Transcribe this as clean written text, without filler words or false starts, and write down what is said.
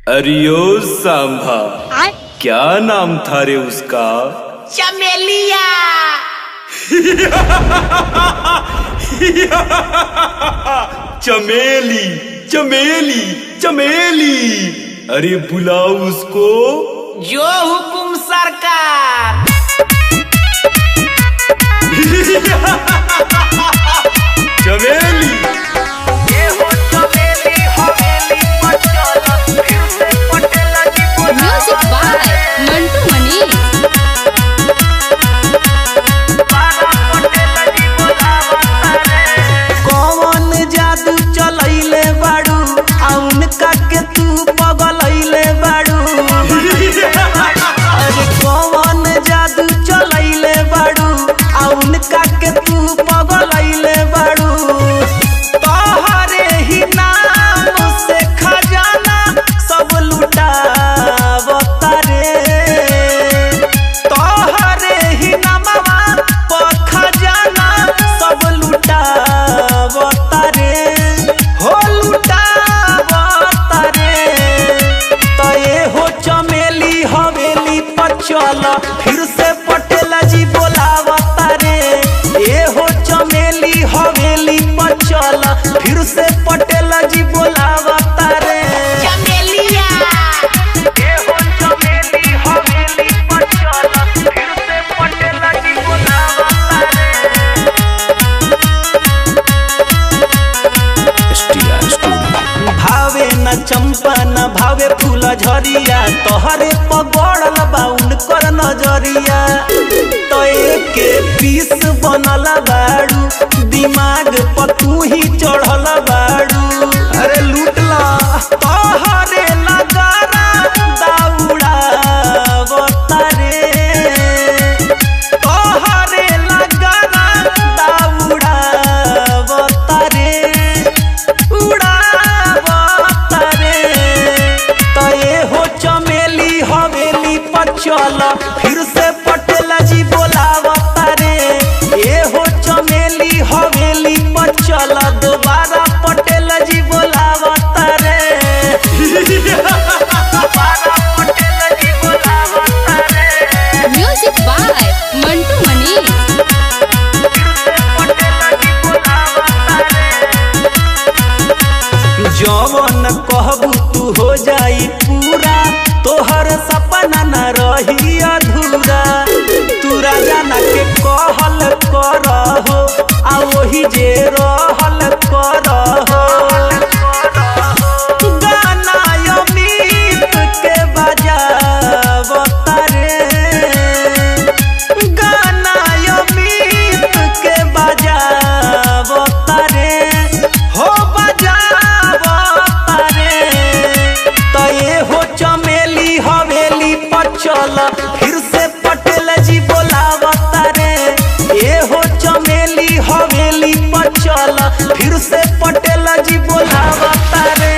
अरियो सांभा, क्या नाम था रे उसका? चमेलिया। चमेली चमेली चमेली। अरे बुलाओ उसको। जो हुकुम सरकार। चमेली। Music by Mantu Manish. कौन जादू चलैले बाड़ू आउन का के तू पगलैले बाड़ू। अरे कौन जादू चलैले बाड़ू आउन का के तू पगलैले बाड़ू। तोहरे ही नाम से खजाना सब लुटावता रे। तोहरे ही नामवा पर खजाना सब लुटावता रे। हो लुटावता रे। तो ये हो चमेली हवेली पर चल फिर से पटेल जी बोलावता रे। ये हो चमेली हवेली पर चल फिर से पटेल जी बोलावता रे। चमेलिया। ये हो चमेली हवेली पर चल फिर से पटेल जी बोलावता रे। भावे न चंपा न भावे फूल झरिया तोहरे पगड़ल बाउन कर नजरिया। तो एक पीस बनल बाड़ू दिमाग पर तू ही चढ़ल बाड़ू। अरे लूटला तोहरे लगाना दौड़ावता रे। तोहरे लगाना दौड़ावता रे। उड़ावता रे। तो ये हो चमेली हवेली पर चल फिर से पटेल जी बोलावता रे। ये हो चमेली हवेली पर चल दोबारा पटेल जी बोलावता रे। दोबारा पटेल जी बोलावता रे। Music by Mantu Manish. जवन कहबू तू हो जाई पूरा तोहर सपना न रही अधूरा। तू राजा ना के कहल करहो आ वही जे रहल करहो। गाना अमित के बजावता रे। गाना अमित के बजावता रे। हो बजावता रे। तो ये हो चमेली हवेली पर चल फिर से पटेल जी बोलावता रे। ये हो चमेली हवेली पर चल फिर से पटेल जी बोलावता रे।